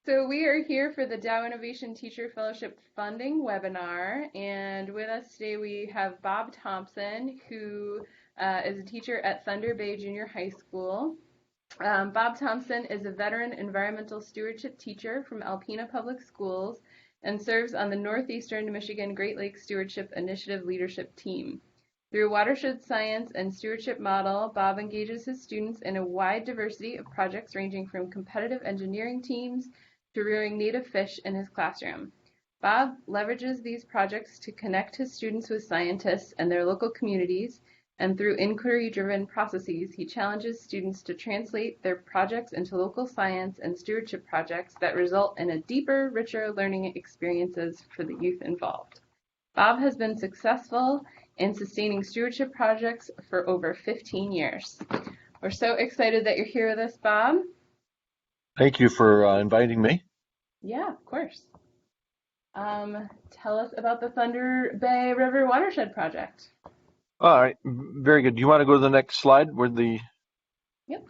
So we are here for the Dow Innovation Teacher Fellowship funding webinar, and with us today we have Bob Thomson, who is a teacher at Thunder Bay Junior High School. Bob Thomson is a veteran environmental stewardship teacher from Alpena Public Schools and serves on the Northeastern Michigan Great Lakes Stewardship Initiative leadership team. Through a watershed science and stewardship model, Bob engages his students in a wide diversity of projects ranging from competitive engineering teams to rearing native fish in his classroom. Bob leverages these projects to connect his students with scientists and their local communities, and through inquiry-driven processes, he challenges students to translate their projects into local science and stewardship projects that result in a deeper, richer learning experiences for the youth involved. Bob has been successful in sustaining stewardship projects for over 15 years. We're so excited that you're here with us, Bob. Thank you for inviting me. Yeah, of course. Tell us about the Thunder Bay River Watershed Project. All right, very good. Do you want to go to the next slide where the... Yep.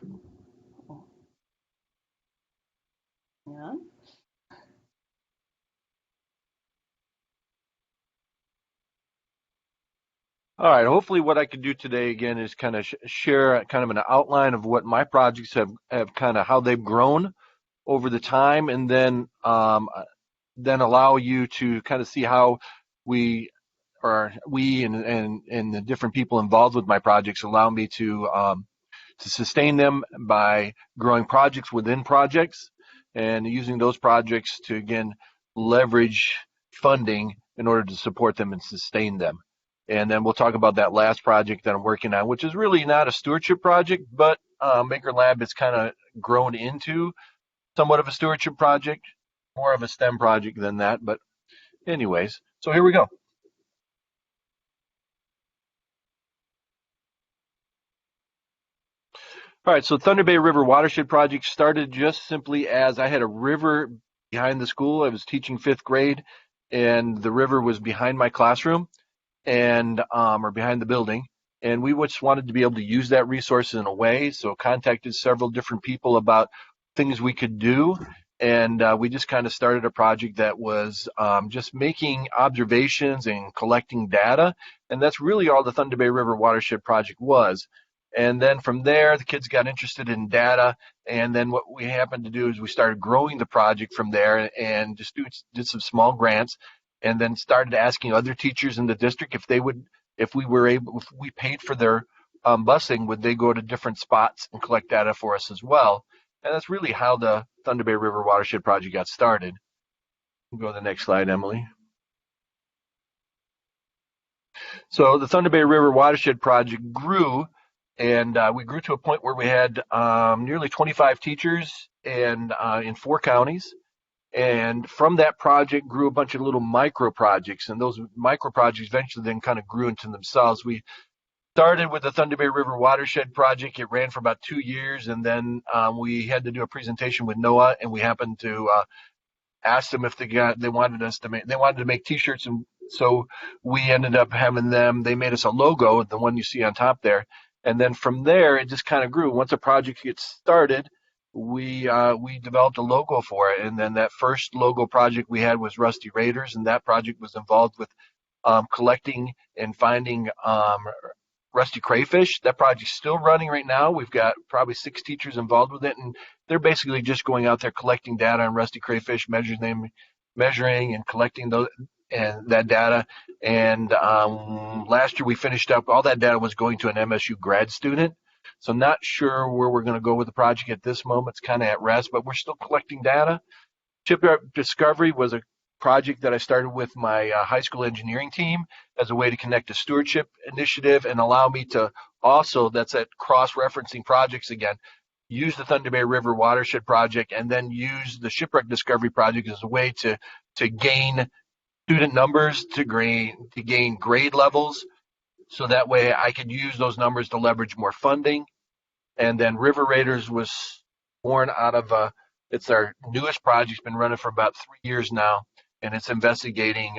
Yeah. All right, hopefully what I could do today again is kind of share kind of an outline of what my projects have kind of how they've grown over the time, and then allow you to kind of see how we and the different people involved with my projects allow me to sustain them by growing projects within projects and using those projects to again leverage funding in order to support them and sustain them. And then we'll talk about that last project that I'm working on, which is really not a stewardship project, but Maker Lab has kind of grown into somewhat of a stewardship project, more of a STEM project than that. But anyways, so here we go. All right, so Thunder Bay River Watershed Project started just simply as I had a river behind the school. I was teaching 5th grade, and the river was behind my classroom and or behind the building, and we just wanted to be able to use that resource in a way, so contacted several different people about things we could do, and we just kind of started a project that was just making observations and collecting data, and that's really all the Thunder Bay River Watershed Project was. And then from there, the kids got interested in data, and then what we happened to do is we started growing the project from there, and just did some small grants, and then started asking other teachers in the district if we paid for their busing, would they go to different spots and collect data for us as well? And that's really how the Thunder Bay River Watershed Project got started. We'll go to the next slide, Emily. So the Thunder Bay River Watershed Project grew, and we grew to a point where we had nearly 25 teachers and in 4 counties. And from that project grew a bunch of little micro projects, and those micro projects eventually then kind of grew into themselves. We started with the Thunder Bay River Watershed Project. It ran for about 2 years, and then we had to do a presentation with NOAA, and we happened to ask them if they wanted to make T-shirts, and so we ended up having them. They made us a logo, the one you see on top there, and then from there it just kind of grew. Once a project gets started, we developed a logo for it, and then that first logo project we had was Rusty Raiders, and that project was involved with collecting and finding rusty crayfish. That project's still running right now. We've got probably 6 teachers involved with it, and they're basically just going out there collecting data on rusty crayfish, measuring and collecting that data. And last year we finished up, all that data was going to an MSU grad student. So not sure where we're going to go with the project at this moment. It's kind of at rest, but we're still collecting data. Shipyard Discovery was a project that I started with my high school engineering team as a way to connect a stewardship initiative and allow me to also, that's at cross-referencing projects again, use the Thunder Bay River Watershed Project and then use the Shipwreck Discovery Project as a way to gain student numbers, to gain grade levels, so that way I could use those numbers to leverage more funding. And then River Raiders was born out of it's our newest project. It's been running for about 3 years now, and it's investigating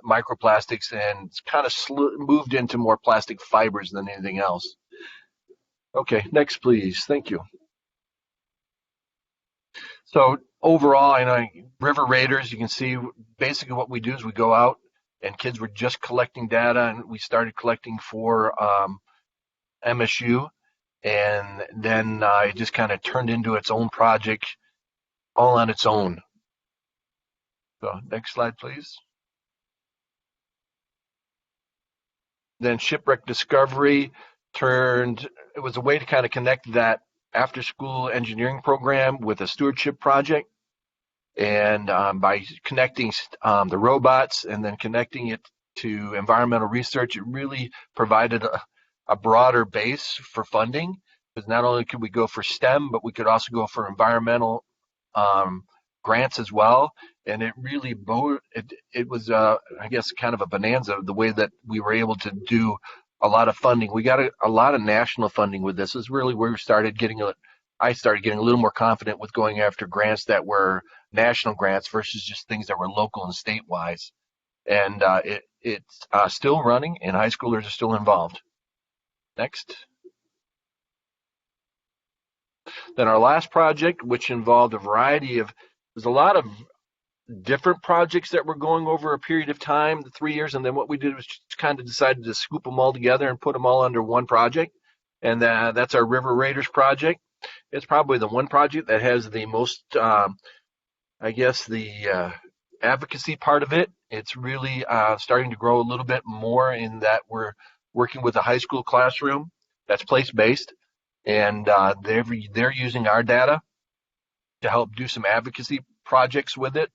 microplastics, and it's kind of moved into more plastic fibers than anything else. Okay, next please. Thank you. So overall, I know River Raiders, you can see basically what we do is we go out and kids were just collecting data, and we started collecting for MSU, and then it just kind of turned into its own project all on its own. So next slide, please. Then shipwreck discovery it was a way to kind of connect that after school engineering program with a stewardship project. And by connecting the robots and then connecting it to environmental research, it really provided a broader base for funding. Because not only could we go for STEM, but we could also go for environmental grants as well. And it really it was I guess kind of a bonanza the way that we were able to do a lot of funding. We got a lot of national funding with this. This is really where I started getting a little more confident with going after grants that were national grants versus just things that were local and state-wise. And it's still running, and high schoolers are still involved. Next. Then our last project, which involved there's a lot of different projects that were going over a period of time, the 3 years, and then what we did was just kind of decided to scoop them all together and put them all under one project, and that's our River Raiders project. It's probably the one project that has the most, I guess, the advocacy part of it. It's really starting to grow a little bit more in that we're working with a high school classroom that's place-based, and they're using our data to help do some advocacy projects with it.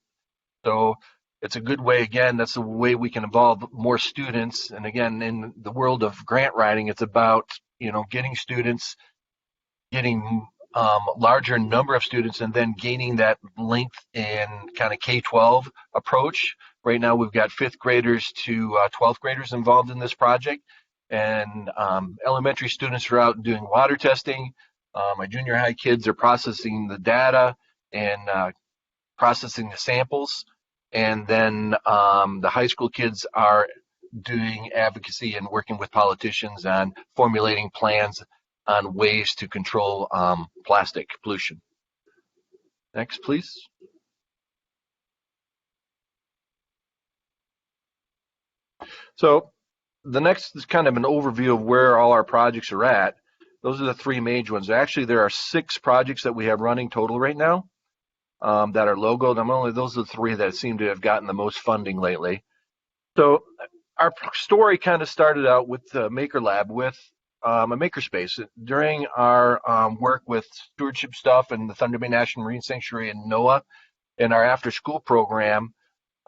So it's a good way, again, that's the way we can involve more students. And again, in the world of grant writing, it's about, getting students, getting larger number of students, and then gaining that length in kind of K-12 approach. Right now, we've got 5th graders to 12th graders involved in this project. And elementary students are out doing water testing. My junior high kids are processing the data and processing the samples. And then the high school kids are doing advocacy and working with politicians on formulating plans on ways to control plastic pollution. Next, please. So the next is kind of an overview of where all our projects are at. Those are the 3 major ones. Actually, there are 6 projects that we have running total right now that are logoed. Those are the 3 that seem to have gotten the most funding lately. So our story kind of started out with the Maker Lab with a makerspace. During our work with stewardship stuff and the Thunder Bay National Marine Sanctuary and NOAA in our after school program,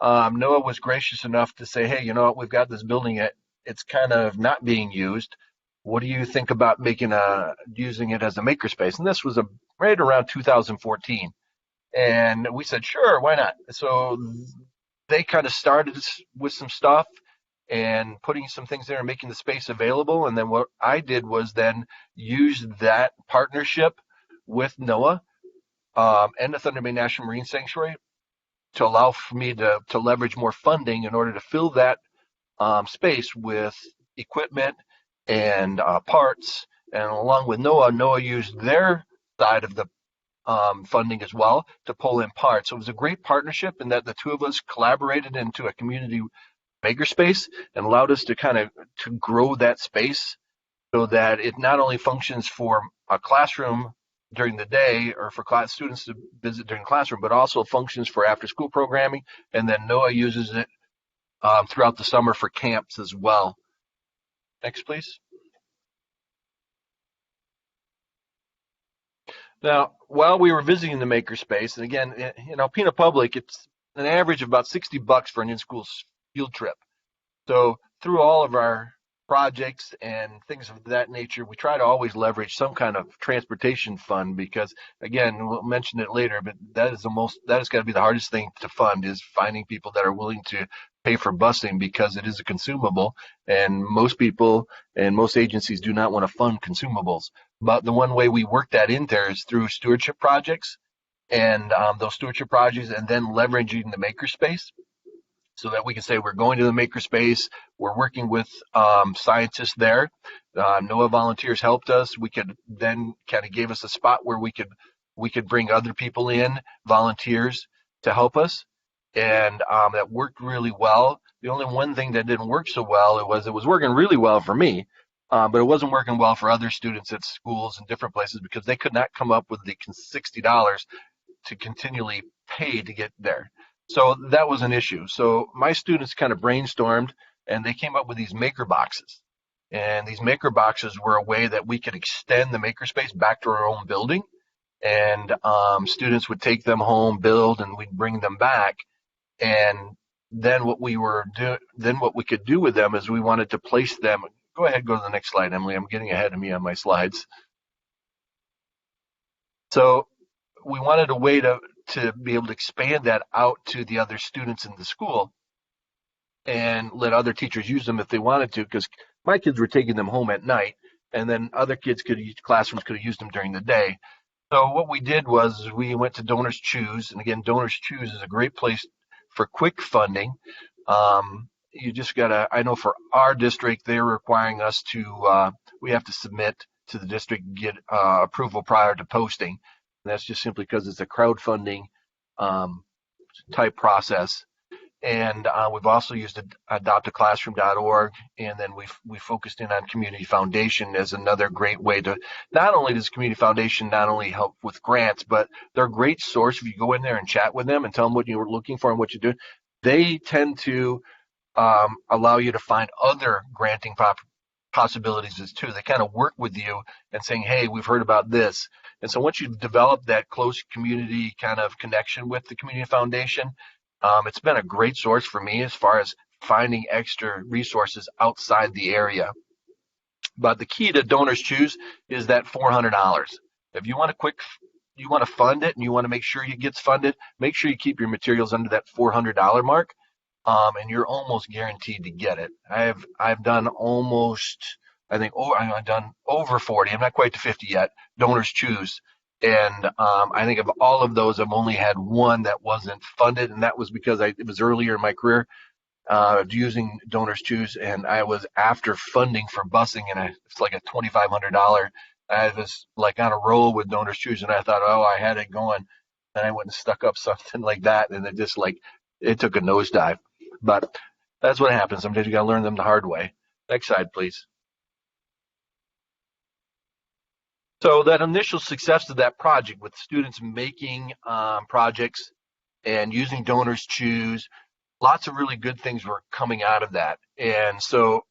NOAA was gracious enough to say, hey, you know what, we've got this building, it's kind of not being used. What do you think about using it as a makerspace? And this was right around 2014. And we said, sure, why not? So they kind of started with some stuff and putting some things there and making the space available. And then what I did was then use that partnership with NOAA and the Thunder Bay National Marine Sanctuary to allow for me to leverage more funding in order to fill that space with equipment and parts. And along with NOAA used their side of the funding as well to pull in parts. So it was a great partnership in that the 2 of us collaborated into a community makerspace and allowed us to to grow that space so that it not only functions for a classroom during the day or for students to visit during the classroom, but also functions for after school programming. And then NOAA uses it throughout the summer for camps as well. Next, please. Now, while we were visiting the makerspace, and again, in Alpena Public, it's an average of about $60 for an in-school field trip. So through all of our projects and things of that nature, we try to always leverage some kind of transportation fund because, again, we'll mention it later, but that has got to be the hardest thing to fund is finding people that are willing to pay for busing because it is a consumable, and most people and most agencies do not want to fund consumables. But the one way we work that in there is through stewardship projects and those stewardship projects and then leveraging the makerspace so that we can say we're going to the makerspace, we're working with scientists there. NOAA volunteers helped us. We could then kind of gave us a spot where we could we could bring other people in, volunteers, to help us, and that worked really well. The only one thing that didn't work so well, it was working really well for me, but it wasn't working well for other students at schools and different places because they could not come up with the $60 to continually pay to get there. So that was an issue. So my students kind of brainstormed and they came up with these maker boxes. And these maker boxes were a way that we could extend the makerspace back to our own building. And students would take them home, build, and we'd bring them back. And then what we could do with them is we wanted to place them. Go ahead, go to the next slide, Emily. I'm getting ahead of me on my slides. So we wanted a way to be able to expand that out to the other students in the school and let other teachers use them if they wanted to, because my kids were taking them home at night, and then other classrooms could have used them during the day. So what we did was we went to Donors Choose, and again, Donors Choose is a great place for quick funding. You just gotta, I know for our district, they're requiring us to, we have to submit to the district, get approval prior to posting. And that's just simply because it's a crowdfunding type process. And we've also used adoptaclassroom.org, and then we focused in on Community Foundation as another great way to, not only does Community Foundation not only help with grants, but they're a great source. If you go in there and chat with them and tell them what you're looking for and what you're doing, they tend to allow you to find other granting possibilities as too. They kind of work with you and saying, hey, we've heard about this. And so once you've developed that close community kind of connection with the Community Foundation, it's been a great source for me as far as finding extra resources outside the area. But the key to Donors Choose is that $400. If you want to fund it and you want to make sure it gets funded, make sure you keep your materials under that $400 mark, and you're almost guaranteed to get it. I've done almost, I've done over 40. I'm not quite to 50 yet. Donors Choose. And I think of all of those, I've only had one that wasn't funded, and that was because it was earlier in my career using Donors Choose, and I was after funding for busing, and it's like a $2,500. I was like on a roll with Donors Choose, and I thought, oh, I had it going, and I went and stuck up something like that, and it took a nosedive. But that's what happens. Sometimes you got to learn them the hard way. Next slide, please. So that initial success of that project with students making projects and using Donors Choose, lots of really good things were coming out of that. And so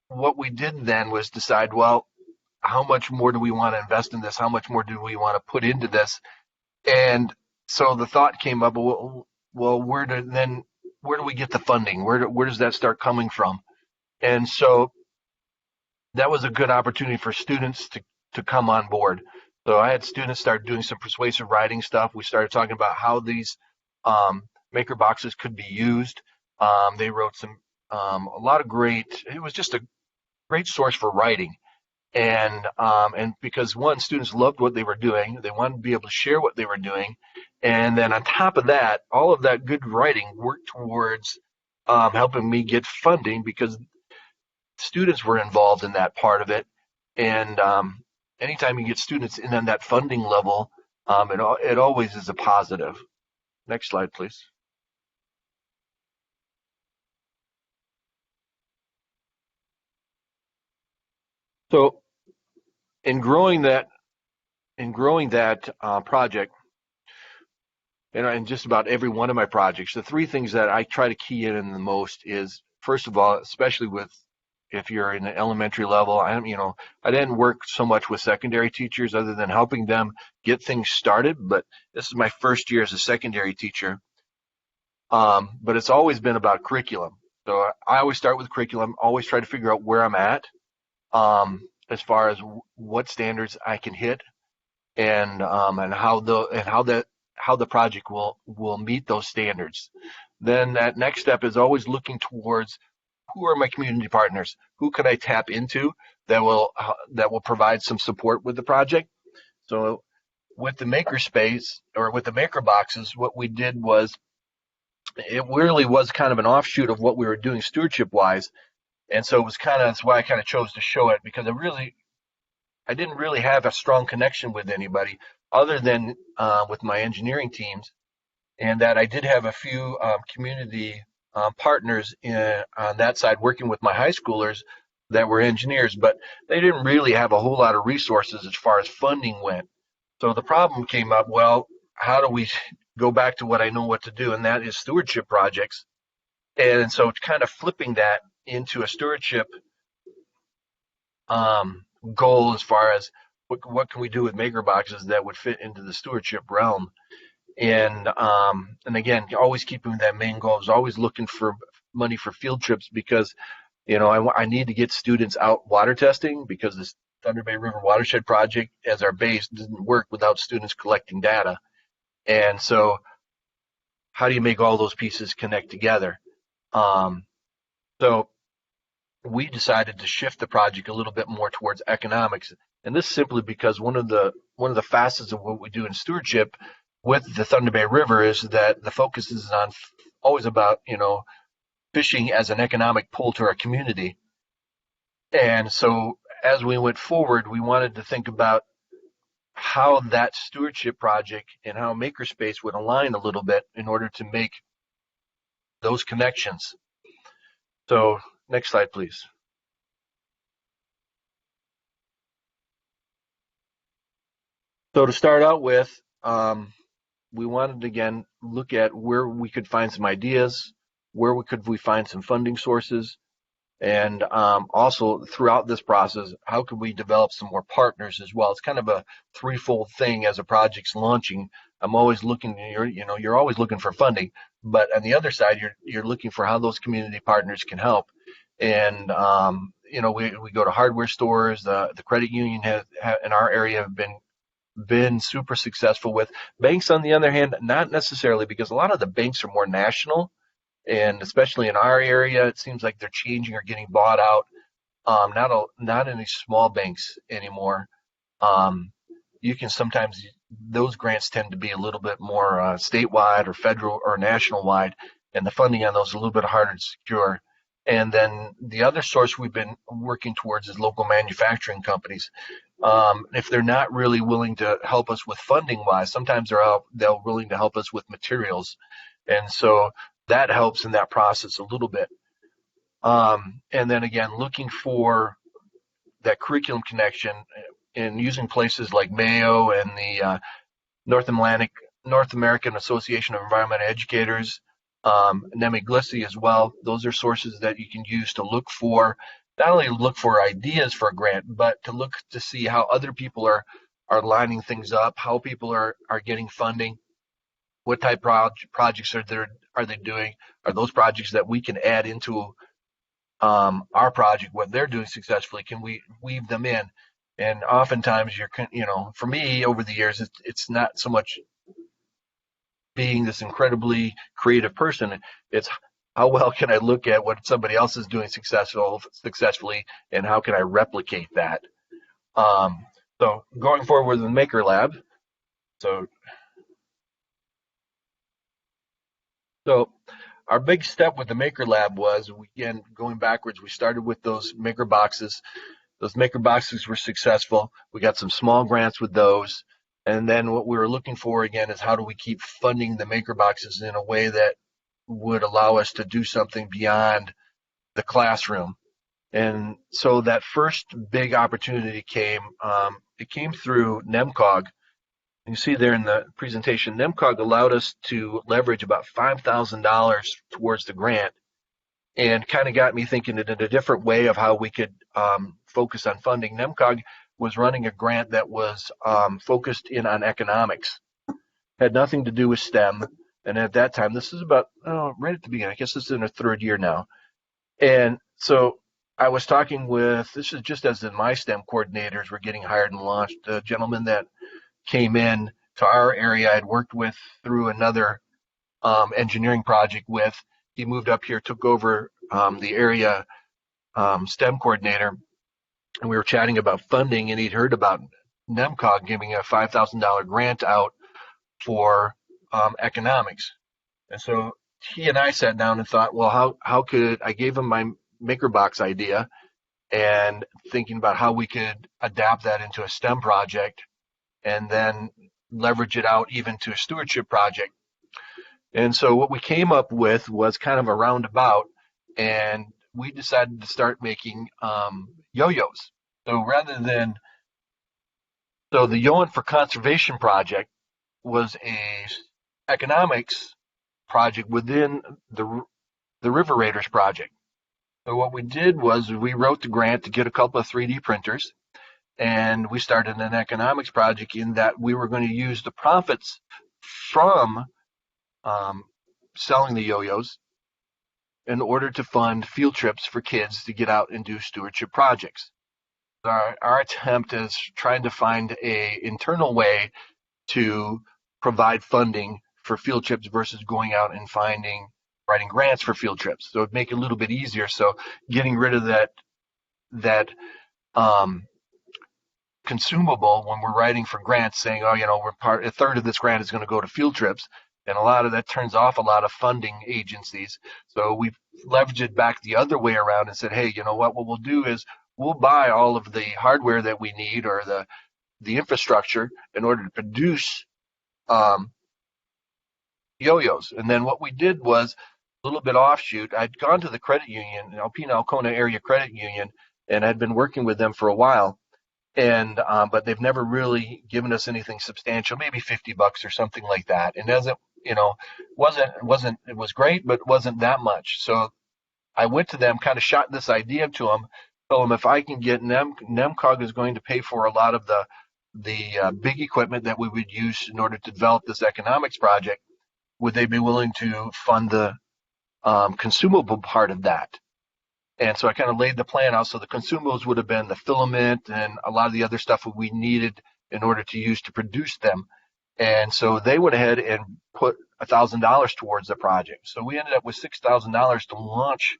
what we did then was decide, well, how much more do we want to invest in this? How much more do we want to put into this? And so the thought came up, well, where do we get the funding? Where does that start coming from? And so that was a good opportunity for students to come on board. So I had students start doing some persuasive writing stuff. We started talking about how these maker boxes could be used. They wrote a lot of it was just a great source for writing. And because students loved what they were doing, they wanted to be able to share what they were doing. And then on top of that, all of that good writing worked towards helping me get funding because students were involved in that part of it. And anytime you get students in on that funding level, it always is a positive. Next slide, please. So in growing that project, and just about every one of my projects, the three things that I try to key in the most is, first of all, especially if you're in the elementary level, I didn't work so much with secondary teachers other than helping them get things started, but this is my first year as a secondary teacher. But it's always been about curriculum. So I always start with curriculum, always try to figure out where I'm at, as far as what standards I can hit, and how the project will meet those standards. Then that next step is always looking towards who are my community partners, who can I tap into that will provide some support with the project. So with the makerspace or with the maker boxes, what we did was it really was kind of an offshoot of what we were doing stewardship wise. And so that's why I kind of chose to show it, because I didn't really have a strong connection with anybody. other than with my engineering teams, and that I did have a few community partners on that side working with my high schoolers that were engineers, but they didn't really have a whole lot of resources as far as funding went. So the problem came up, well, how do we go back to what I know what to do, and that is stewardship projects. And so it's kind of flipping that into a stewardship goal as far as what can we do with maker boxes that would fit into the stewardship realm. And again, always keeping that main goal is always looking for money for field trips, because I need to get students out water testing, because this Thunder Bay River Watershed Project as our base doesn't work without students collecting data. And so how do you make all those pieces connect together? So we decided to shift the project a little bit more towards economics. And this simply because one of the facets of what we do in stewardship with the Thunder Bay River is that the focus is on always about, fishing as an economic pull to our community. And so as we went forward, we wanted to think about how that stewardship project and how Makerspace would align a little bit in order to make those connections. So next slide, please. So to start out with, we wanted to again look at where we could find some ideas, where could we find some funding sources, and also throughout this process, how could we develop some more partners as well? It's kind of a threefold thing as a project's launching. I'm always looking, you're always looking for funding, but on the other side, you're looking for how those community partners can help. And we go to hardware stores. The credit union in our area have been super successful with. Banks, on the other hand, not necessarily, because a lot of the banks are more national, and especially in our area, it seems like they're changing or getting bought out. Not any small banks anymore. You can sometimes, those grants tend to be a little bit more statewide or federal or national wide, and the funding on those is a little bit harder to secure. And then the other source we've been working towards is local manufacturing companies. If they're not really willing to help us with funding wise, sometimes they're willing to help us with materials. And so that helps in that process a little bit. And then again, looking for that curriculum connection and using places like Mayo and the North American Association of Environmental Educators, Nemiglisi as well. Those are sources that you can use to look for, not only look for ideas for a grant, but to look to see how other people are lining things up, how people are getting funding, what type of projects are they doing? Are those projects that we can add into our project, what they're doing successfully? Can we weave them in? And oftentimes, for me over the years, it's not so much being this incredibly creative person. It's how well can I look at what somebody else is doing successfully, and how can I replicate that? So going forward with the Maker Lab. So our big step with the Maker Lab was, again, going backwards, we started with those maker boxes. Those maker boxes were successful. We got some small grants with those. And then what we were looking for, again, is how do we keep funding the maker boxes in a way that would allow us to do something beyond the classroom. And so that first big opportunity came, it came through NEMCOG. You see there in the presentation, NEMCOG allowed us to leverage about $5,000 towards the grant, and kind of got me thinking in a different way of how we could focus on funding. NEMCOG was running a grant that was focused in on economics, had nothing to do with STEM. And at that time, this is about right at the beginning, I guess this is in our third year now. And so I was talking with, this is just as in my STEM coordinators were getting hired and launched, a gentleman that came in to our area I'd worked with through another engineering project with. He moved up here, took over the area STEM coordinator, and we were chatting about funding, and he'd heard about NEMCOG giving a $5,000 grant out for economics. And so he and I sat down and thought, well, how could I gave him my MakerBox idea, and thinking about how we could adapt that into a STEM project. And then leverage it out even to a stewardship project. And so what we came up with was kind of a roundabout, and we decided to start making yo-yos. So rather than so the Yoan for Conservation project was a economics project within the River Raiders project. So what we did was we wrote the grant to get a couple of 3D printers, and we started an economics project in that we were going to use the profits from selling the yo-yos in order to fund field trips for kids to get out and do stewardship projects. Our attempt is trying to find a internal way to provide funding for field trips versus going out and writing grants for field trips. So it'd make it a little bit easier. So getting rid of that consumable when we're writing for grants, saying, oh, a third of this grant is going to go to field trips. And a lot of that turns off a lot of funding agencies. So we've leveraged it back the other way around and said, hey, you know what we'll do is we'll buy all of the hardware that we need or the infrastructure in order to produce yo-yos. And then what we did was a little bit offshoot. I'd gone to the credit union, Alpena Alcona Area Credit Union, and I'd been working with them for a while. And but they've never really given us anything substantial, maybe $50 or something like that. And as it was great, but wasn't that much. So I went to them, kind of shot this idea to them, told them if I can get NEMCOG is going to pay for a lot of the big equipment that we would use in order to develop this economics project, would they be willing to fund the consumable part of that? And so I kind of laid the plan out. So the consumables would have been the filament and a lot of the other stuff that we needed in order to use to produce them. And so they went ahead and put $1,000 towards the project. So we ended up with $6,000 to launch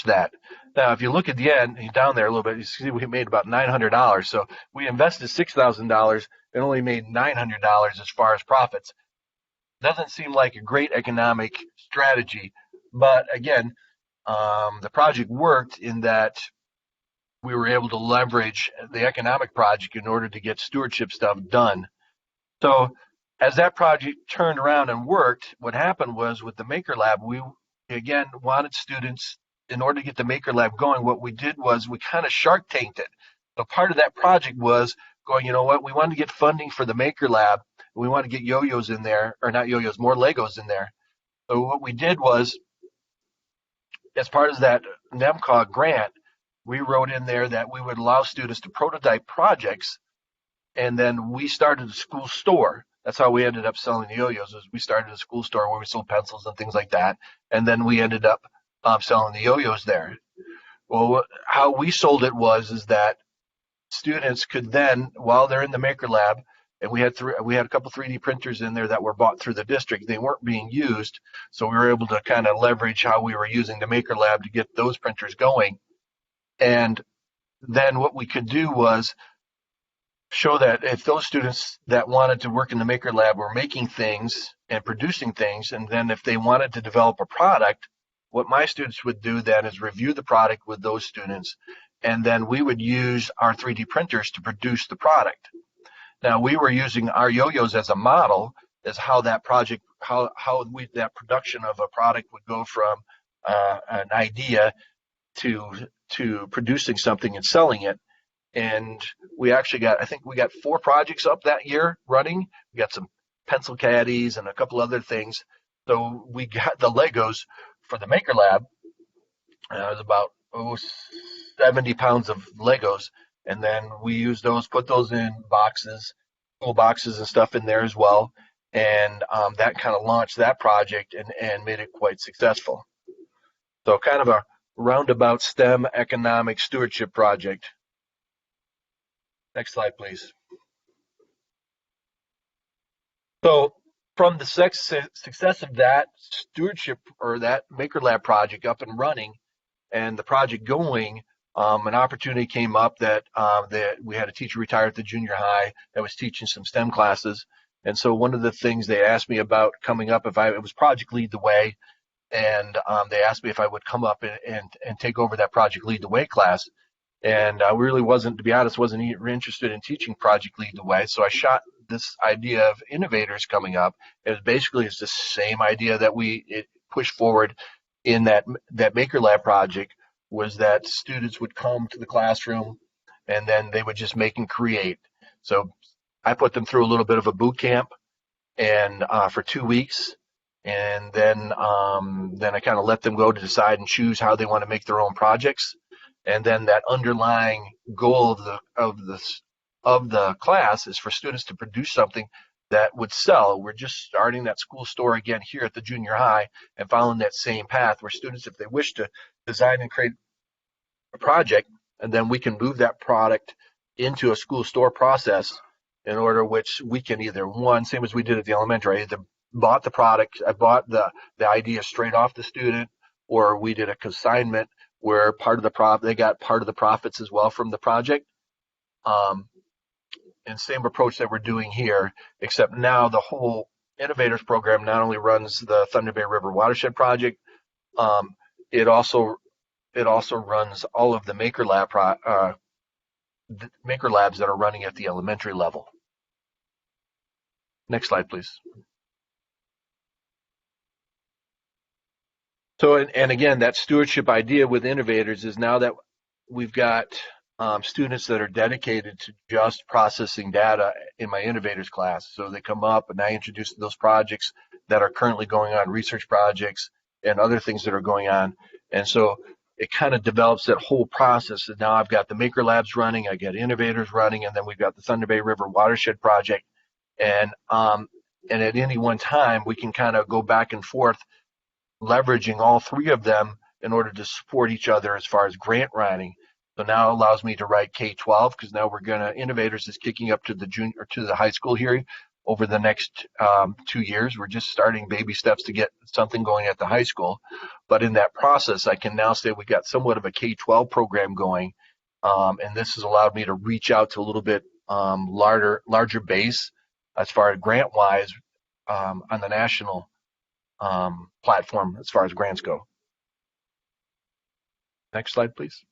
that. Now, if you look at the end, down there a little bit, you see we made about $900. So we invested $6,000 and only made $900 as far as profits. Doesn't seem like a great economic strategy, but again, the project worked in that we were able to leverage the economic project in order to get stewardship stuff done. So as that project turned around and worked, what happened was with the Maker Lab, we again wanted students, in order to get the Maker Lab going, what we did was we kind of Shark Tanked it. So part of that project was going, you know what, we wanted to get funding for the Maker Lab. We want to get yo-yos in there, or not yo-yos, more Legos in there. So what we did was, as part of that NEMCOG grant, we wrote in there that we would allow students to prototype projects, and then we started a school store. That's how we ended up selling the yo-yos. We started a school store where we sold pencils and things like that, and then we ended up selling the yo-yos there. Well, how we sold it is that students could then, while they're in the Maker Lab, and we had a couple 3D printers in there that were bought through the district. They weren't being used, so we were able to kind of leverage how we were using the Maker Lab to get those printers going. And then what we could do was show that if those students that wanted to work in the Maker Lab were making things and producing things, and then if they wanted to develop a product, what my students would do then is review the product with those students, and then we would use our 3D printers to produce the product. Now, we were using our yo-yos as a model, as how that project, that production of a product would go from an idea to producing something and selling it. And we actually I think we got 4 projects up that year running. We got some pencil caddies and a couple other things. So we got the Legos for the Maker Lab. It was about 70 pounds of Legos. And then we used those, put those in boxes, school boxes and stuff in there as well. And that kind of launched that project and made it quite successful. So kind of a roundabout STEM economic stewardship project. Next slide, please. So from the success of that stewardship or that Maker Lab project up and running and the project going, an opportunity came up that we had a teacher retire at the junior high that was teaching some STEM classes. And so one of the things they asked me about coming up, it was Project Lead the Way. And they asked me if I would come up and take over that Project Lead the Way class. And I really wasn't, to be honest, wasn't interested in teaching Project Lead the Way. So I shot this idea of innovators coming up. It's the same idea that it pushed forward in that Maker Lab project, was that students would come to the classroom and then they would just make and create. So I put them through a little bit of a boot camp and for 2 weeks, and then I kind of let them go to decide and choose how they want to make their own projects, and then that underlying goal of the class is for students to produce something that would sell. We're just starting that school store again here at the junior high and following that same path where students, if they wish to design and create a project, and then we can move that product into a school store process in order which we can either, one, same as we did at the elementary, I either bought the product, I bought the idea straight off the student, or we did a consignment where they got part of the profits as well from the project. Um, and same approach that we're doing here, except now the whole Innovators program not only runs the Thunder Bay River Watershed Project, um, it also runs all of the Maker Labs that are running at the elementary level. Next slide, please. So, and again, that stewardship idea with innovators is now that we've got students that are dedicated to just processing data in my innovators class. So they come up and I introduce those projects that are currently going on, research projects and other things that are going on. And so it kind of develops that whole process. And now I've got the Maker Labs running, I got innovators running, and then we've got the Thunder Bay River Watershed Project. And at any one time, we can kind of go back and forth, leveraging all three of them in order to support each other as far as grant writing. So now it allows me to write K-12, because now Innovators is kicking up to the high school here over the next 2 years. We're just starting baby steps to get something going at the high school. But in that process, I can now say we got somewhat of a K-12 program going. And this has allowed me to reach out to a little bit larger base as far as grant-wise on the national platform as far as grants go. Next slide, please.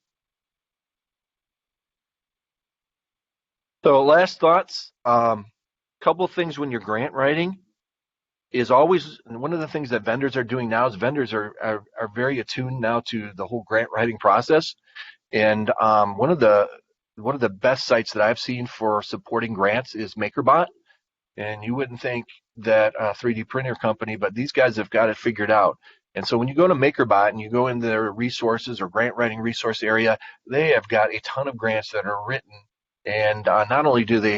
So last thoughts, couple of things when you're grant writing is always, one of the things that vendors are doing now is vendors are very attuned now to the whole grant writing process. And one of the best sites that I've seen for supporting grants is MakerBot. And you wouldn't think that a 3D printer company, but these guys have got it figured out. And so when you go to MakerBot and you go in their resources or grant writing resource area, they have got a ton of grants that are written. And not only do they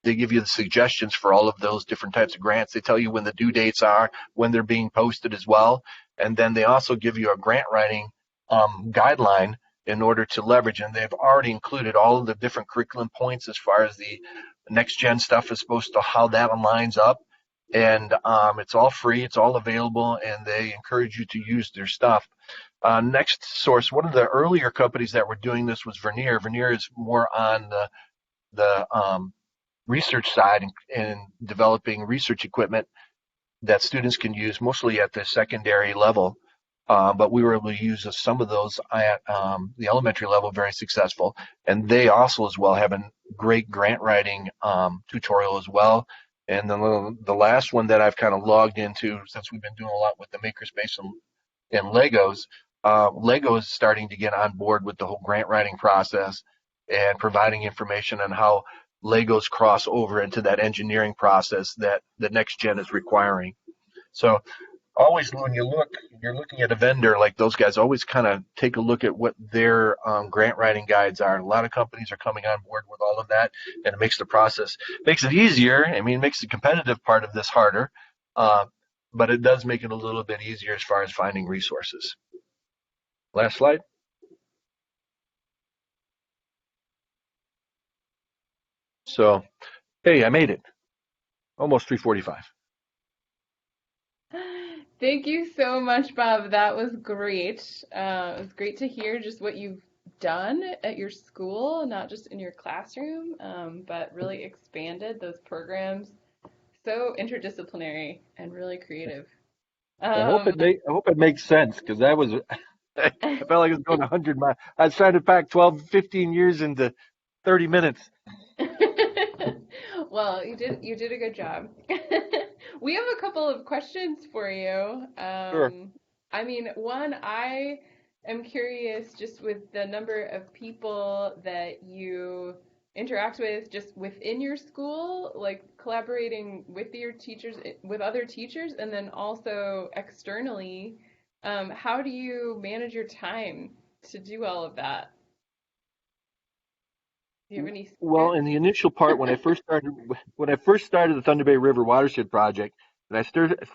they give you the suggestions for all of those different types of grants. They tell you when the due dates are, when they're being posted as well. And then they also give you a grant writing guideline in order to leverage. And they've already included all of the different curriculum points as far as the next gen stuff is supposed to, how that aligns up. And it's all free, it's all available, and they encourage you to use their stuff. Next source, one of the earlier companies that were doing this was Vernier. Vernier is more on the research side and developing research equipment that students can use mostly at the secondary level. But we were able to use some of those at the elementary level, very successful. And they also as well have a great grant writing tutorial as well. And then the last one that I've kind of logged into, since we've been doing a lot with the Makerspace and Legos, Lego is starting to get on board with the whole grant writing process and providing information on how Legos cross over into that engineering process that the next gen is requiring. So always when you're looking at a vendor like those guys, always kind of take a look at what their grant writing guides are. A lot of companies are coming on board with all of that, and it makes the process, makes it easier. I mean, it makes the competitive part of this harder, but it does make it a little bit easier as far as finding resources. Last slide. So, hey, I made it. Almost 3:45. Thank you so much, Bob. That was great. It was great to hear just what you've done at your school, not just in your classroom, but really expanded those programs. So interdisciplinary and really creative. I hope it makes sense, because I felt like I was going 100 miles. I was trying to pack 12, 15 years into 30 minutes. Well, you did a good job. We have a couple of questions for you. Sure. I mean, one, I am curious just with the number of people that you interact with just within your school, like collaborating with your teachers, with other teachers, and then also externally. How do you manage your time to do all of that? Do you have any Well, in secrets? the initial part, when I first started the Thunder Bay River Watershed Project, and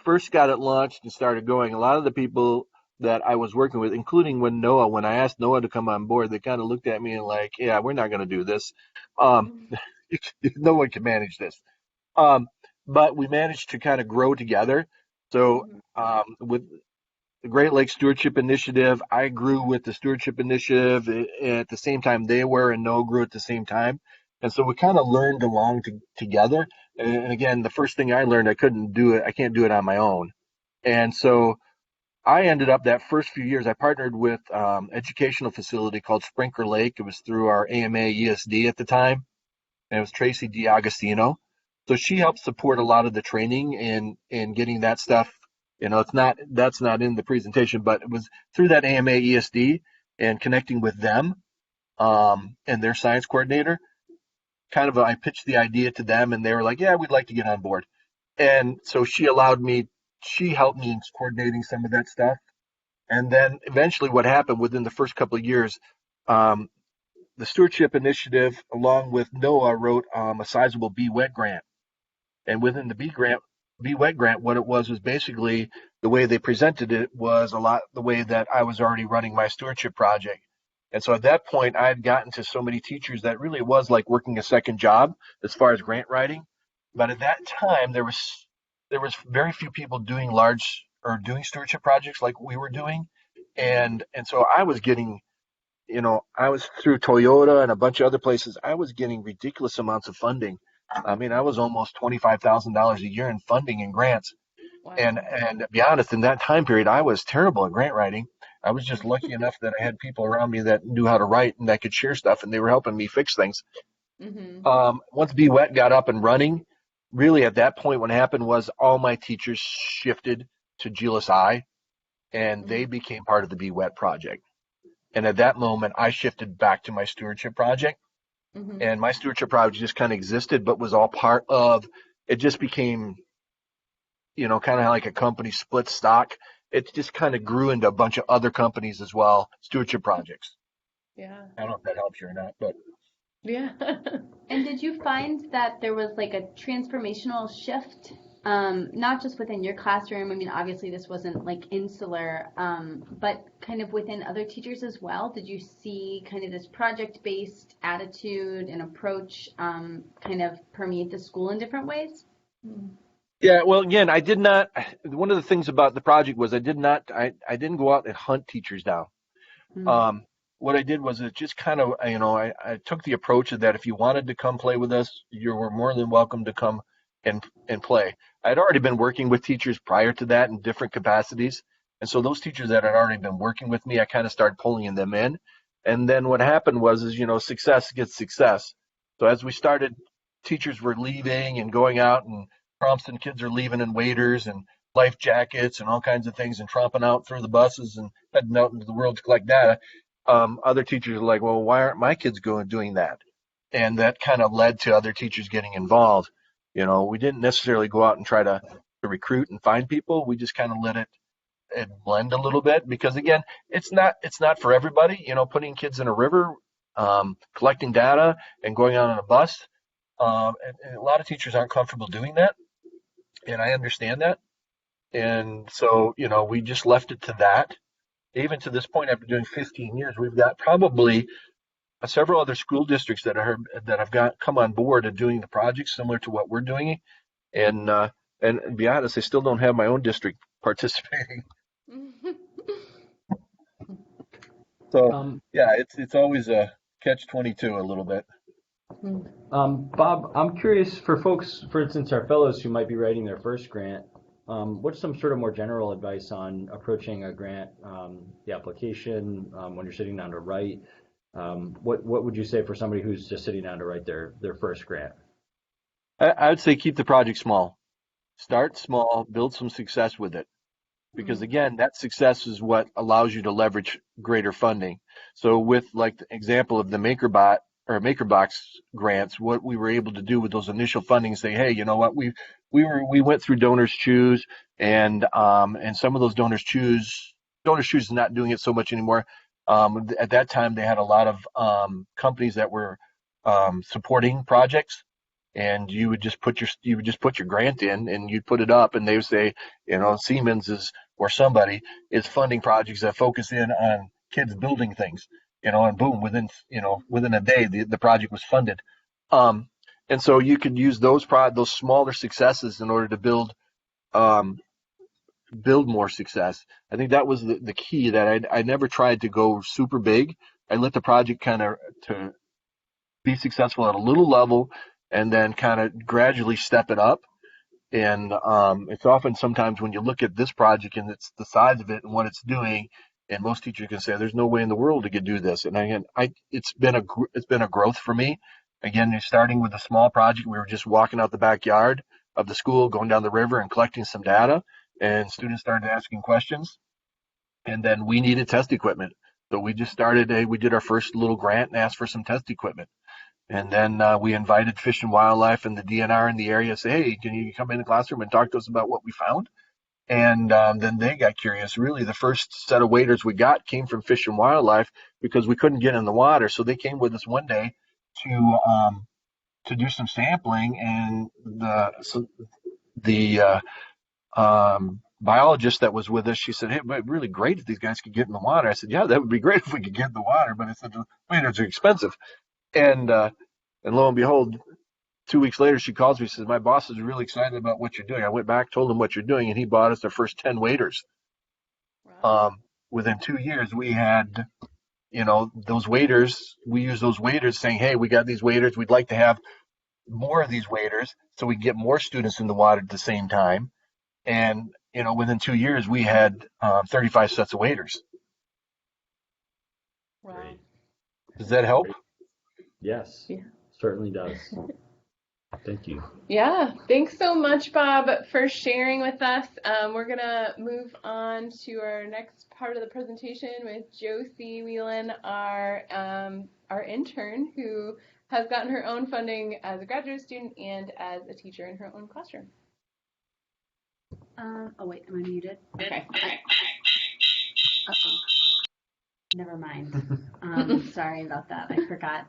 first got it launched and started going, a lot of the people that I was working with, including when I asked Noah to come on board, they kind of looked at me and like, yeah, we're not going to do this. Um, no one can manage this. Um, but we managed to kind of grow together. So Mhm. with the Great Lakes Stewardship Initiative, I grew with the Stewardship Initiative at the same time they were, and Noah grew at the same time. And so we kind of learned along together. And again, the first thing I learned, I couldn't do it. I can't do it on my own. And so I ended up that first few years, I partnered with educational facility called Sprinkler Lake. It was through our AMA ESD at the time, and it was Tracy DiAgostino. So she helped support a lot of the training and getting that stuff. It's not that's not in the presentation, but it was through that AMA ESD and connecting with them and their science coordinator. I pitched the idea to them, and they were like, "Yeah, we'd like to get on board." And so she helped me in coordinating some of that stuff. And then eventually, what happened within the first couple of years, um, the Stewardship Initiative, along with NOAA, wrote a sizable Be Wet grant. And within the Be Wet grant, what it was basically the way they presented it was a lot the way that I was already running my stewardship project. And so at that point, I had gotten to so many teachers that really was like working a second job as far as grant writing. But at that time, there was very few people doing large or doing stewardship projects like we were doing, Mhm. and so I was through Toyota and a bunch of other places. I was getting ridiculous amounts of funding. I mean, I was almost $25,000 a year in funding and grants. And Wow. and to be honest, in that time period, I was terrible at grant writing. I was just lucky enough that I had people around me that knew how to write and that could share stuff, and they were helping me fix things. Mhm. Once Be Wet got up and running, really at that point, what happened was all my teachers shifted to GLSI, and they Mhm. became part of the Be Wet project. And at that moment, I shifted back to my stewardship project, Mhm. and my stewardship project just kind of existed, but was all part of. It just became, kind of like a company split stock. It just kind of grew into a bunch of other companies as well, stewardship projects. Yeah. I don't know if that helps you or not, but Yeah. And did you find that there was like a transformational shift, not just within your classroom? I mean, obviously this wasn't like insular, but kind of within other teachers as well. Did you see kind of this project-based attitude and approach kind of permeate the school in different ways? Mm. yeah. Well, again, I did not. One of the things about the project was I did not. I didn't go out and hunt teachers down. Mm. Um, what I did was it just kind of, I took the approach of that if you wanted to come play with us, you were more than welcome to come and play. I'd already been working with teachers prior to that in different capacities. And so those teachers that had already been working with me, I kind of started pulling them in. And then what happened was, success gets success. So as we started, teachers were leaving and going out, and Thompson kids are leaving in waders and life jackets and all kinds of things and tromping out through the buses and heading out into the world to collect data. Other teachers are like, well, why aren't my kids going doing that? And that kind of led to other teachers getting involved. We didn't necessarily go out and try to recruit and find people. We just kind of let it blend a little bit because again, it's not for everybody. Putting kids in a river, collecting data, and going out on a bus. And a lot of teachers aren't comfortable doing that, and I understand that. And so, we just left it to that. Even to this point, after doing 15 years, we've got probably several other school districts that have got come on board and doing the projects similar to what we're doing. And to be honest, I still don't have my own district participating. So Um, yeah, it's always a catch 22 a little bit. Bob, I'm curious for folks, for instance, our fellows who might be writing their first grant. What's some sort of more general advice on approaching a grant, the application, when you're sitting down to write? What would you say for somebody who's just sitting down to write their first grant? I would say keep the project small. Start small, build some success with it. Because Mm. again, that success is what allows you to leverage greater funding. So with like the example of the MakerBot or MakerBox grants, what we were able to do with those initial funding, say, hey, you know what, we went through Donors Choose, and some of those Donors Choose is not doing it so much anymore. At that time, they had a lot of companies that were supporting projects, and you would just put your grant in and you'd put it up, and they would say, you know, Siemens is or somebody is funding projects that focus in on kids building things, you know, and boom, within a day, the project was funded. Um, and so you could use those smaller successes in order to um, build more success. I think that was the key, that I never tried to go super big. I let the project kind of to be successful at a little level and then kind of gradually step it up. And it's often sometimes when you look at this project and it's the size of it and what it's doing, and most teachers can say, "There's no way in the world you could do this." And again, it's been a growth for me. Again, you're starting with a small project. We were just walking out the backyard of the school, going down the river and collecting some data, and students started asking questions. And then we needed test equipment, so we just started. We did our first little grant and asked for some test equipment. And then we invited Fish and Wildlife and the DNR in the area, say, hey, can you come in the classroom and talk to us about what we found? And then they got curious. Really, the first set of waders we got came from Fish and Wildlife because we couldn't get in the water. So they came with us one day to do some sampling, and the biologist that was with us, she said, hey, it'd be really great if these guys could get in the water. I said, yeah, that would be great if we could get in the water, but I said, the waders are expensive. And lo and behold, 2 weeks later, she calls me. She says, my boss is really excited about what you're doing. I went back, told him what you're doing, and he bought us our first 10 waders. Wow. Within 2 years, we had, those waders. We used those waders saying, hey, we got these waders. We'd like to have more of these waders so we can get more students in the water at the same time. And, within 2 years, we had 35 sets of waders. Wow. Great. Does that help? Yes, Yeah. certainly does. Thank you. Yeah, thanks so much, Bob, for sharing with us. We're going to move on to our next part of the presentation with Josie Whelan, our intern, who has gotten her own funding as a graduate student and as a teacher in her own classroom. Oh wait, am I muted? Okay. Uh-oh. Never mind. Sorry about that. I forgot.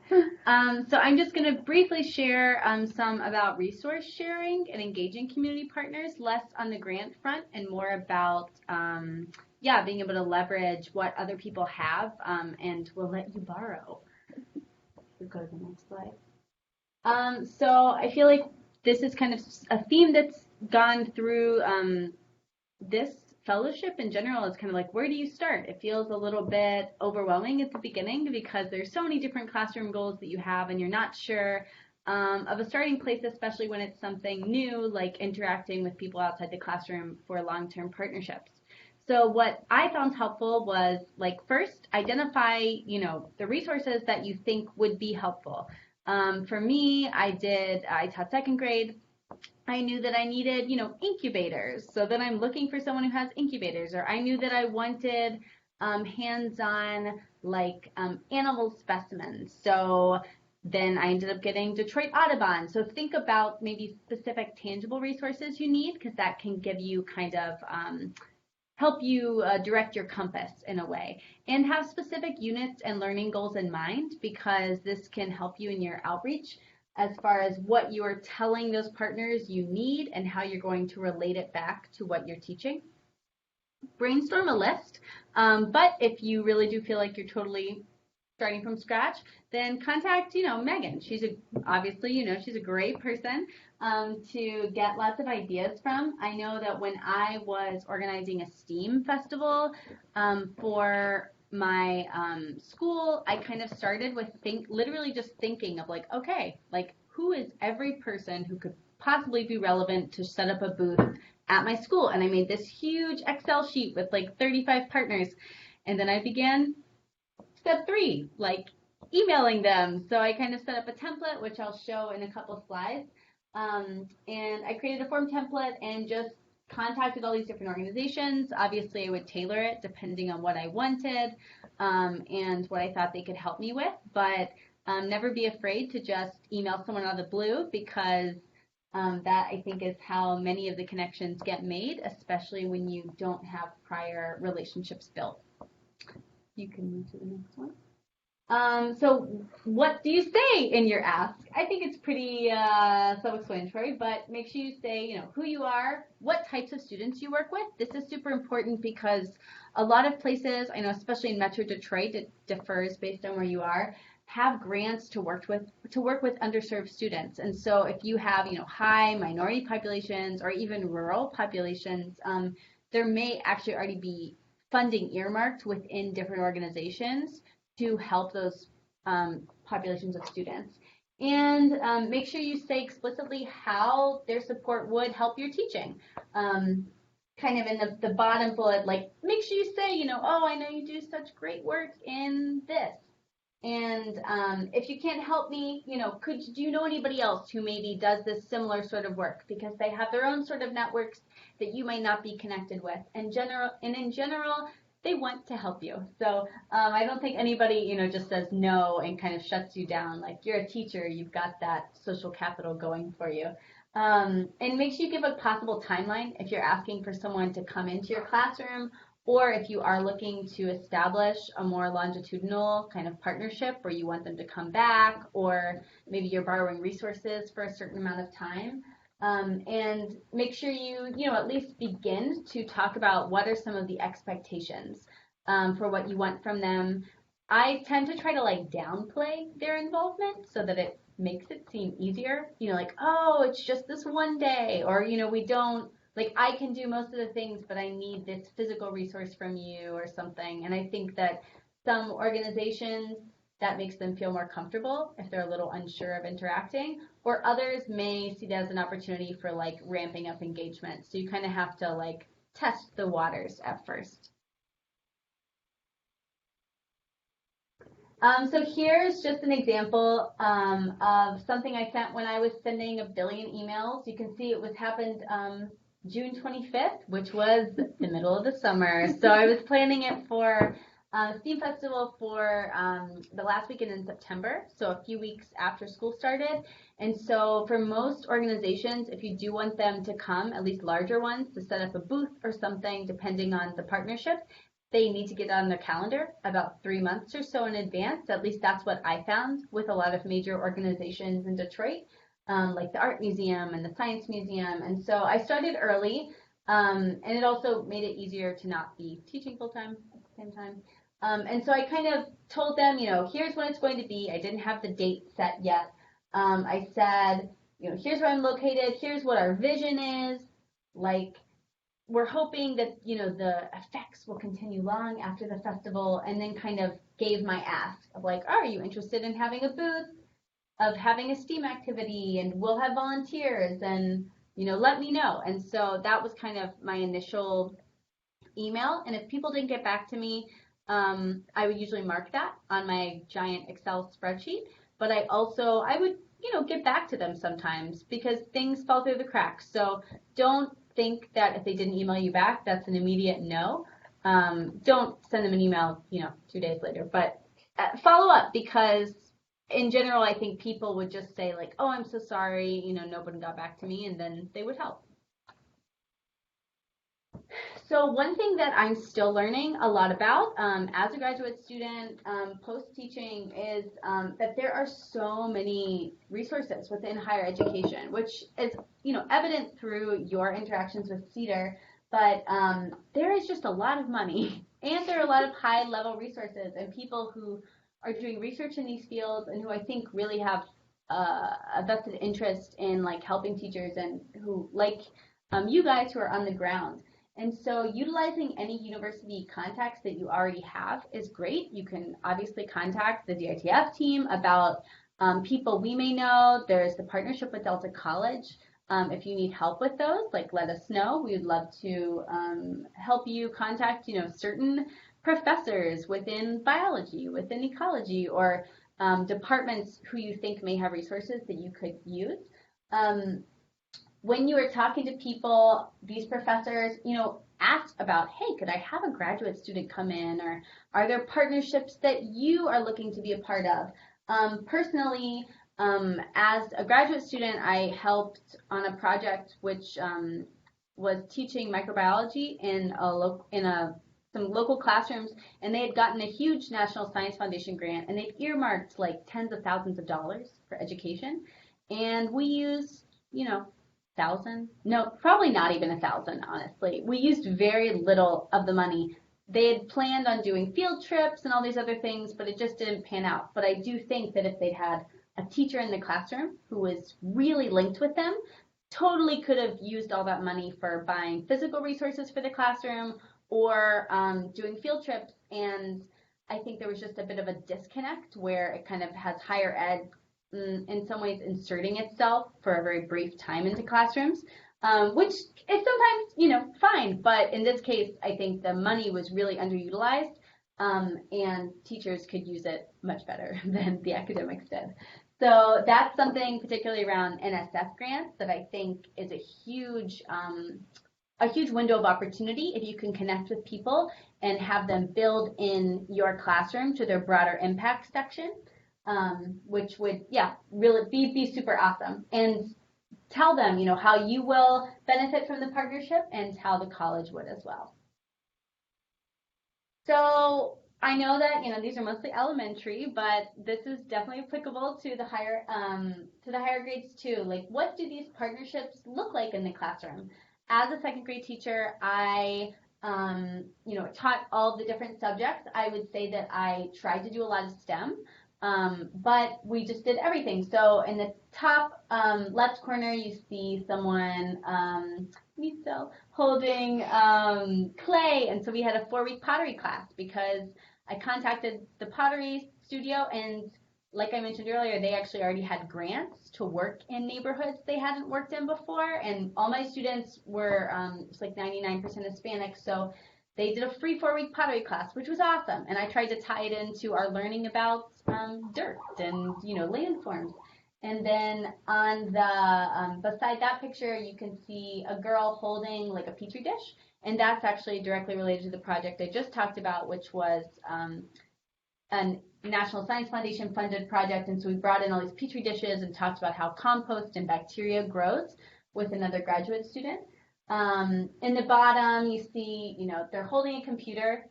So I'm just going to briefly share some about resource sharing and engaging community partners, less on the grant front and more about, being able to leverage what other people have and will let you borrow. We'll go to the next slide. So I feel like this is kind of a theme that's gone through this fellowship in general. Is kind of like, where do you start? It feels a little bit overwhelming at the beginning because there's so many different classroom goals that you have and you're not sure of a starting place, especially when it's something new like interacting with people outside the classroom for long-term partnerships. So what I found helpful was, like, first identify, the resources that you think would be helpful. For me, I taught second grade. I knew that I needed, incubators. So then I'm looking for someone who has incubators. Or I knew that I wanted hands-on, animal specimens. So then I ended up getting Detroit Audubon. So think about maybe specific tangible resources you need, because that can give you kind of help you direct your compass in a way. And have specific units and learning goals in mind, because this can help you in your outreach as far as what you're telling those partners you need and how you're going to relate it back to what you're teaching. Brainstorm a list, but if you really do feel like you're totally starting from scratch, then contact, Megan. She's obviously, she's a great person to get lots of ideas from. I know that when I was organizing a STEAM festival for my school, I kind of started with literally just thinking of okay, who is every person who could possibly be relevant to set up a booth at my school? And I made this huge Excel sheet with like 35 partners. And then I began step 3, like emailing them. So I kind of set up a template, which I'll show in a couple slides. And I created a form template and just contacted all these different organizations. Obviously, I would tailor it depending on what I wanted and what I thought they could help me with. But never be afraid to just email someone out of the blue, because that, I think, is how many of the connections get made, especially when you don't have prior relationships built. You can move to the next one. So what do you say in your ask? I think it's pretty self-explanatory, but make sure you say, who you are, what types of students you work with. This is super important because a lot of places, I know especially in Metro Detroit, it differs based on where you are, have grants to work with underserved students. And so if you have, high minority populations or even rural populations, there may actually already be funding earmarked within different organizations to help those populations of students. And make sure you say explicitly how their support would help your teaching. Kind of in the bottom bullet, like make sure you say, oh, I know you do such great work in this. And if you can't help me, do you know anybody else who maybe does this similar sort of work? Because they have their own sort of networks that you might not be connected with. In general, they want to help you. So I don't think anybody, just says no and kind of shuts you down. Like, you're a teacher, you've got that social capital going for you. And make sure you give a possible timeline if you're asking for someone to come into your classroom, or if you are looking to establish a more longitudinal kind of partnership where you want them to come back, or maybe you're borrowing resources for a certain amount of time. And make sure you, at least begin to talk about what are some of the expectations for what you want from them. I tend to try to downplay their involvement so that it makes it seem easier. Oh, it's just this one day, or, we don't, I can do most of the things, but I need this physical resource from you or something. And I think that some organizations, that makes them feel more comfortable if they're a little unsure of interacting, or others may see that as an opportunity for ramping up engagement. So you kind of have to test the waters at first. So here's just an example of something I sent when I was sending 1 billion emails. You can see it happened June 25th, which was the middle of the summer. So I was planning it for STEAM Festival for the last weekend in September, so a few weeks after school started. And so for most organizations, if you do want them to come, at least larger ones, to set up a booth or something, depending on the partnership, they need to get on their calendar about 3 months or so in advance. At least that's what I found with a lot of major organizations in Detroit, like the Art Museum and the Science Museum. And so I started early, and it also made it easier to not be teaching full-time at the same time. And so I kind of told them, here's when it's going to be. I didn't have the date set yet. I said, here's where I'm located. Here's what our vision is. We're hoping that, the effects will continue long after the festival, and then kind of gave my ask of are you interested in having a booth, of having a STEAM activity, and we'll have volunteers, and, let me know. And so that was kind of my initial email. And if people didn't get back to me, I would usually mark that on my giant Excel spreadsheet, but I would, get back to them sometimes because things fall through the cracks. So don't think that if they didn't email you back, that's an immediate no. Don't send them an email, 2 days later, but follow up, because in general, I think people would just say oh, I'm so sorry, nobody got back to me, and then they would help. So one thing that I'm still learning a lot about as a graduate student, post-teaching, is that there are so many resources within higher education, which is evident through your interactions with CEDAR, but there is just a lot of money, and there are a lot of high-level resources and people who are doing research in these fields and who I think really have a vested interest in helping teachers, and who you guys who are on the ground. And so utilizing any university contacts that you already have is great. You can obviously contact the DITF team about people we may know. There's the partnership with Delta College If you need help with those, like let us know. We would love to help you contact, certain professors within biology, within ecology, or departments who you think may have resources that you could use. When you are talking to people, these professors, ask about, hey, could I have a graduate student come in, or are there partnerships that you are looking to be a part of? Personally, as a graduate student, I helped on a project which was teaching microbiology in some local classrooms, and they had gotten a huge National Science Foundation grant, and they'd earmarked like tens of thousands of dollars for education, and we used, thousand? No, probably not even 1,000, honestly. We used very little of the money. They had planned on doing field trips and all these other things, but it just didn't pan out. But I do think that if they'd had a teacher in the classroom who was really linked with them, totally could have used all that money for buying physical resources for the classroom or doing field trips. And I think there was just a bit of a disconnect where it kind of has higher ed in some ways inserting itself for a very brief time into classrooms, which is sometimes, fine. But in this case, I think the money was really underutilized, and teachers could use it much better than the academics did. So that's something particularly around NSF grants that I think is a huge window of opportunity if you can connect with people and have them build in your classroom to their broader impact section. Which would, really be super awesome. And tell them, how you will benefit from the partnership and how the college would as well. So I know that, these are mostly elementary, but this is definitely applicable to the higher grades too. Like, what do these partnerships look like in the classroom? As a second grade teacher, I taught all the different subjects. I would say that I tried to do a lot of STEM. But we just did everything. So in the top left corner, you see someone holding clay. And so we had a 4-week pottery class because I contacted the pottery studio, and like I mentioned earlier, they actually already had grants to work in neighborhoods they hadn't worked in before. And all my students were it's like 99% Hispanic. So they did a free 4-week pottery class, which was awesome. And I tried to tie it into our learning about dirt and, landforms. And then on the beside that picture, you can see a girl holding like a petri dish. And that's actually directly related to the project I just talked about, which was a National Science Foundation funded project. And so we brought in all these petri dishes and talked about how compost and bacteria grows with another graduate student. In the bottom, you see, they're holding a computer.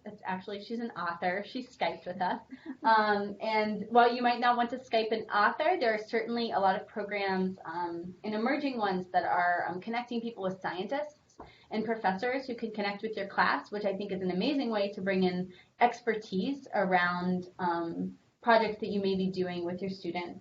She's an author. She Skyped with us. And while you might not want to Skype an author, there are certainly a lot of programs and emerging ones that are connecting people with scientists and professors who can connect with your class, which I think is an amazing way to bring in expertise around projects that you may be doing with your students.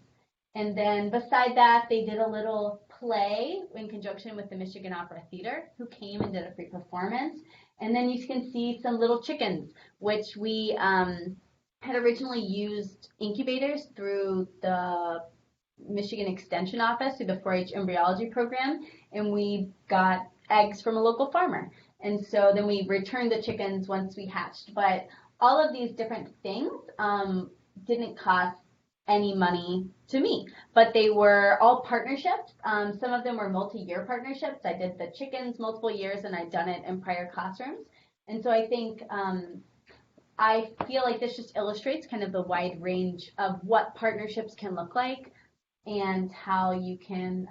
And then beside that, they did a little play in conjunction with the Michigan Opera Theater, who came and did a free performance. And then you can see some little chickens, which we had originally used incubators through the Michigan Extension Office through the 4-H embryology program, and we got eggs from a local farmer. And so then we returned the chickens once we hatched. But all of these different things didn't cost any money to me, but they were all partnerships. Some of them were multi-year partnerships. I did the chickens multiple years, and I'd done it in prior classrooms. And so I think I feel like this just illustrates kind of the wide range of what partnerships can look like and how you can,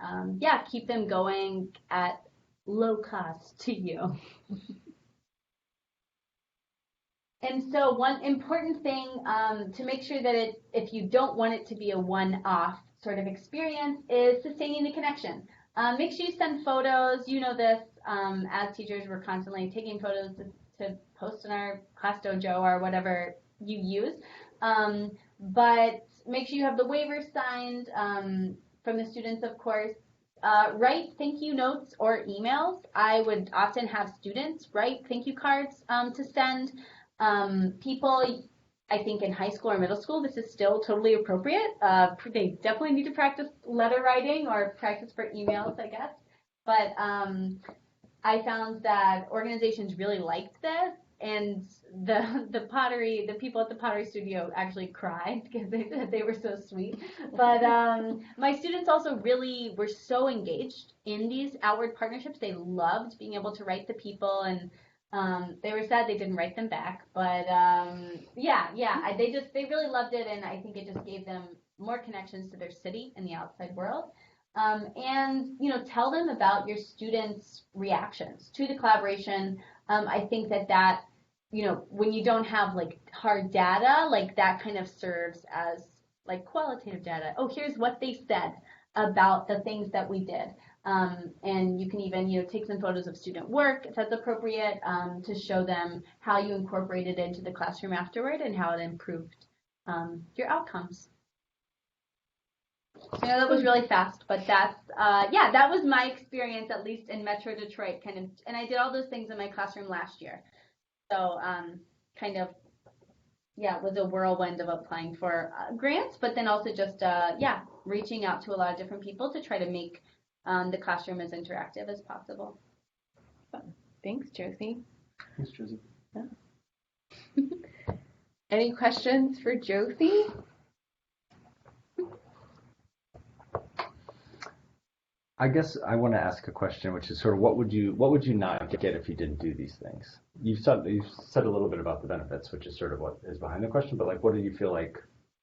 keep them going at low cost to you. And so one important thing to make sure that if you don't want it to be a one-off sort of experience is sustaining the connection. Make sure you send photos. You know this, as teachers, we're constantly taking photos to post in our class dojo or whatever you use. But make sure you have the waivers signed from the students, of course. Write thank you notes or emails. I would often have students write thank you cards to send. People, I think in high school or middle school, this is still totally appropriate. They definitely need to practice letter writing or practice for emails, I guess. But I found that organizations really liked this, and the people at the pottery studio actually cried because they said they were so sweet. But my students also really were so engaged in these outward partnerships. They loved being able to write the people, and they were sad they didn't write them back. But they really loved it, and I think it just gave them more connections to their city and the outside world. And tell them about your students' reactions to the collaboration. I think that when you don't have like hard data, like that kind of serves as like qualitative data. Oh, here's what they said about the things that we did. And you can even take some photos of student work if that's appropriate, to show them how you incorporated it into the classroom afterward and how it improved your outcomes. I know that was really fast, but that was my experience, at least in Metro Detroit, kind of, and I did all those things in my classroom last year. So it was a whirlwind of applying for grants, but then also just reaching out to a lot of different people to try to make the classroom as interactive as possible. Thanks, Josie. Thanks, Josie. Yeah. Any questions for Josie? I guess I want to ask a question, which is sort of what would you not get if you didn't do these things? You've said a little bit about the benefits, which is sort of what is behind the question. But like, what do you feel like?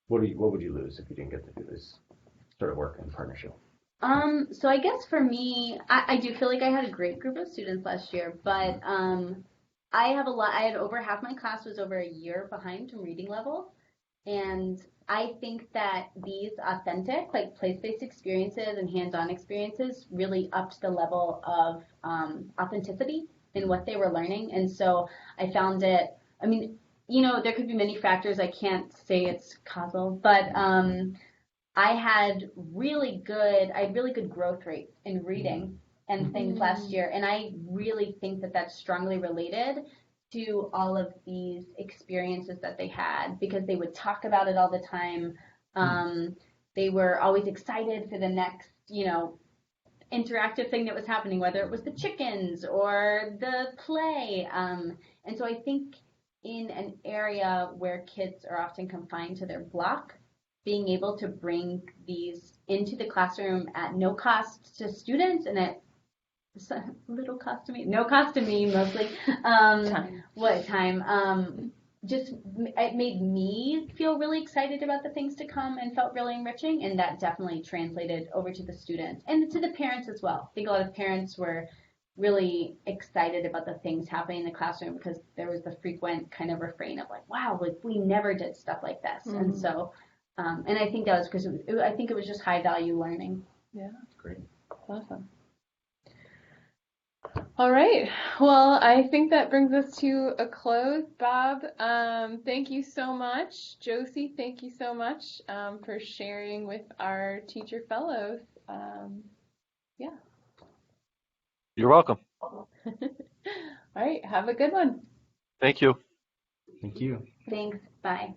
What would you lose if you didn't get to do this sort of work in partnership? So I guess for me, I do feel like I had a great group of students last year, but I had over half my class was over a year behind in reading level, and I think that these authentic, like place-based experiences and hands-on experiences really upped the level of authenticity in what they were learning. And so I found it, there could be many factors. I can't say it's causal, but I had really good growth rates in reading and things last year. And I really think that that's strongly related to all of these experiences that they had, because they would talk about it all the time. They were always excited for the next, interactive thing that was happening, whether it was the chickens or the play. And so I think in an area where kids are often confined to their block, being able to bring these into the classroom at no cost to students and at little cost to me, no cost to me mostly. Time. What time? Just it made me feel really excited about the things to come and felt really enriching, and that definitely translated over to the students and to the parents as well. I think a lot of parents were really excited about the things happening in the classroom because there was the frequent kind of refrain of like, wow, like we never did stuff like this. And so, and I think that was because I think it was just high value learning. Yeah. Great. Awesome. All right. Well, I think that brings us to a close. Bob, thank you so much. Josie, thank you so much for sharing with our teacher fellows. You're welcome. All right. Have a good one. Thank you. Thank you. Thanks. Bye.